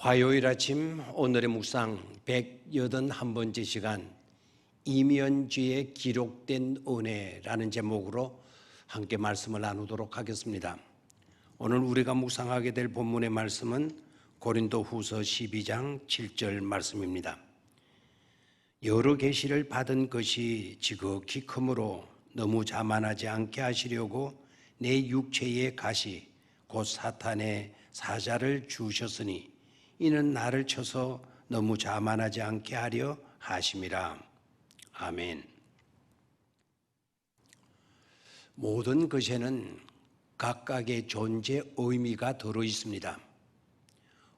화요일 아침 오늘의 묵상 181번째 시간 이면지에 기록된 은혜라는 제목으로 함께 말씀을 나누도록 하겠습니다. 오늘 우리가 묵상하게 될 본문의 말씀은 고린도후서 12장 7절 말씀입니다. 여러 계시를 받은 것이 지극히 크므로 너무 자만하지 않게 하시려고 내 육체의 가시 곧 사탄의 사자를 주셨으니 이는 나를 쳐서 너무 자만하지 않게 하려 하심이라. 아멘. 모든 것에는 각각의 존재 의미가 들어 있습니다.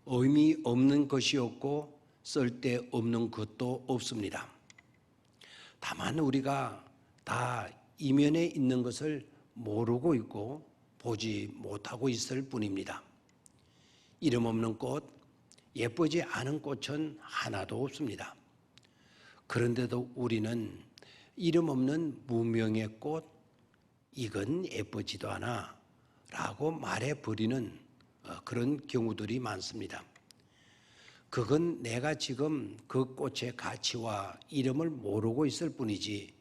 의미 없는 것이 없고 쓸데없는 것도 없습니다. 다만 우리가 다 이면에 있는 것을 모르고 있고 보지 못하고 있을 뿐입니다. 이름 없는 꽃, 예쁘지 않은 꽃은 하나도 없습니다. 그런데도 우리는 이름 없는 무명의 꽃, 이건 예쁘지도 않아 라고 말해버리는 그런 경우들이 많습니다. 그건 내가 지금 그 꽃의 가치와 이름을 모르고 있을 뿐이지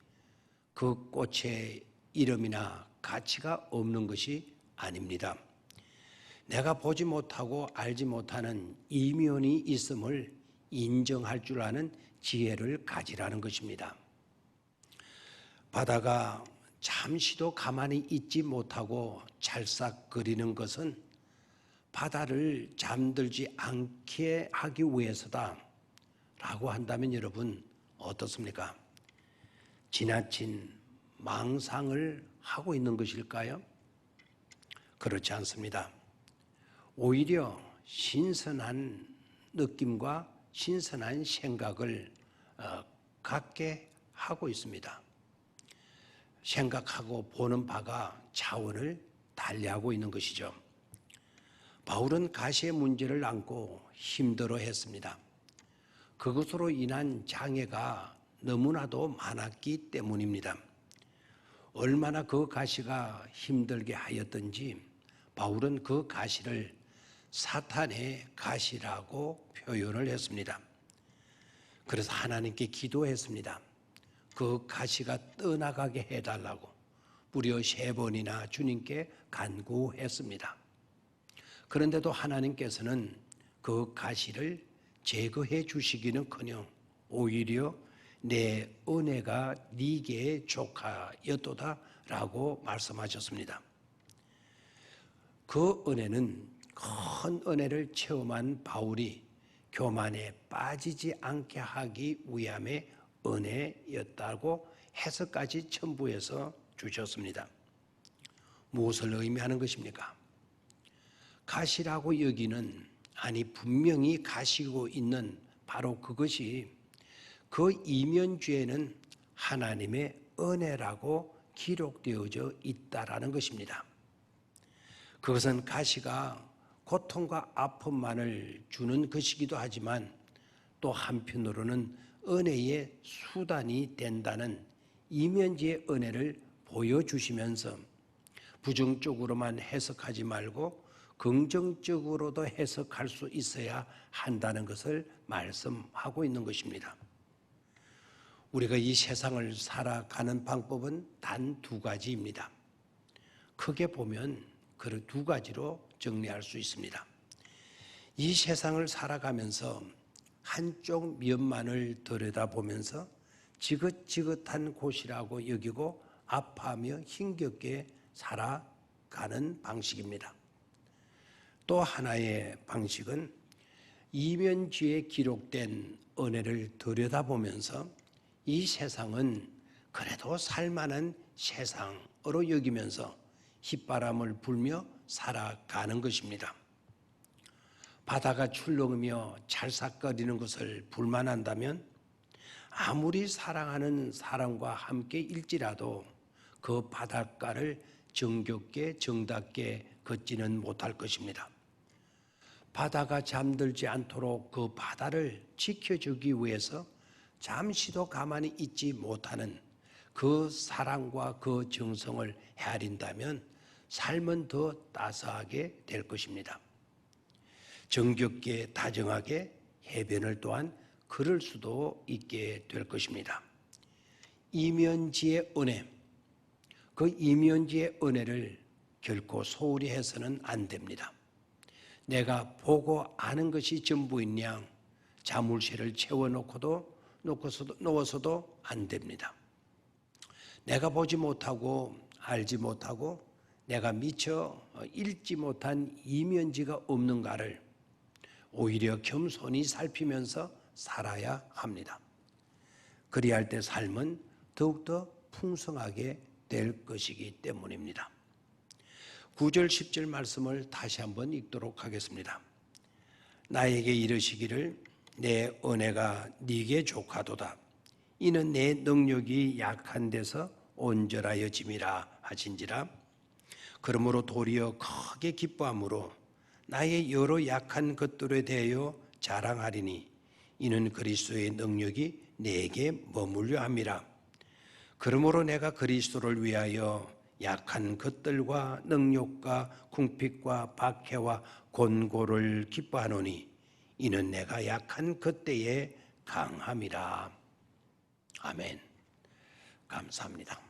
그 꽃의 이름이나 가치가 없는 것이 아닙니다. 내가 보지 못하고 알지 못하는 이면이 있음을 인정할 줄 아는 지혜를 가지라는 것입니다. 바다가 잠시도 가만히 있지 못하고 찰싹거리는 것은 바다를 잠들지 않게 하기 위해서다 라고 한다면 여러분 어떻습니까? 지나친 망상을 하고 있는 것일까요? 그렇지 않습니다. 오히려 신선한 느낌과 신선한 생각을 갖게 하고 있습니다. 생각하고 보는 바가 차원을 달리하고 있는 것이죠. 바울은 가시의 문제를 안고 힘들어했습니다. 그것으로 인한 장애가 너무나도 많았기 때문입니다. 얼마나 그 가시가 힘들게 하였던지 바울은 그 가시를 사탄의 가시라고 표현을 했습니다. 그래서 하나님께 기도했습니다. 그 가시가 떠나가게 해달라고 무려 3번이나 주님께 간구했습니다. 그런데도 하나님께서는 그 가시를 제거해 주시기는커녕 오히려 내 은혜가 네게 족하였도다 라고 말씀하셨습니다. 그 은혜는 큰 은혜를 체험한 바울이 교만에 빠지지 않게 하기 위함의 은혜였다고 해석까지 첨부해서 주셨습니다. 무엇을 의미하는 것입니까? 가시라고 여기는 분명히 가시고 있는 바로 그것이 그 이면죄에는 하나님의 은혜라고 기록되어져 있다라는 것입니다. 그것은 가시가 고통과 아픔만을 주는 것이기도 하지만 또 한편으로는 은혜의 수단이 된다는 이면지의 은혜를 보여주시면서 부정적으로만 해석하지 말고 긍정적으로도 해석할 수 있어야 한다는 것을 말씀하고 있는 것입니다. 우리가 이 세상을 살아가는 방법은 단 2가지입니다. 크게 보면 그 2가지로 정리할 수 있습니다. 이 세상을 살아가면서 한쪽 면만을 들여다보면서 지긋지긋한 곳이라고 여기고 아파하며 힘겹게 살아가는 방식입니다. 또 하나의 방식은 이면지에 기록된 은혜를 들여다보면서 이 세상은 그래도 살만한 세상으로 여기면서 휘바람을 불며 살아가는 것입니다. 바다가 출렁이며 찰싹거리는 것을 불만한다면 아무리 사랑하는 사람과 함께 일지라도 그 바닷가를 정겹게 정답게 걷지는 못할 것입니다. 바다가 잠들지 않도록 그 바다를 지켜주기 위해서 잠시도 가만히 있지 못하는 그 사랑과 그 정성을 헤아린다면 삶은 더 따스하게 될 것입니다. 정겹게 다정하게 해변을 또한 걸을 수도 있게 될 것입니다. 이면지의 은혜, 그 이면지의 은혜를 결코 소홀히 해서는 안 됩니다. 내가 보고 아는 것이 전부인 양 자물쇠를 놓아서도 안 됩니다. 내가 보지 못하고 알지 못하고 내가 미처 읽지 못한 이면지가 없는가를 오히려 겸손히 살피면서 살아야 합니다. 그리할 때 삶은 더욱더 풍성하게 될 것이기 때문입니다. 9절 10절 말씀을 다시 한번 읽도록 하겠습니다. 나에게 이르시기를 내 은혜가 네게 족하도다. 이는 내 능력이 약한 데서 온전하여짐이라 하신지라. 그러므로 도리어 크게 기뻐함으로 나의 여러 약한 것들에 대하여 자랑하리니 이는 그리스도의 능력이 내게 머물려 함이라. 그러므로 내가 그리스도를 위하여 약한 것들과 능욕과 궁핍과 박해와 곤고를 기뻐하노니 이는 내가 약한 그때에 강함이라. 아멘. 감사합니다.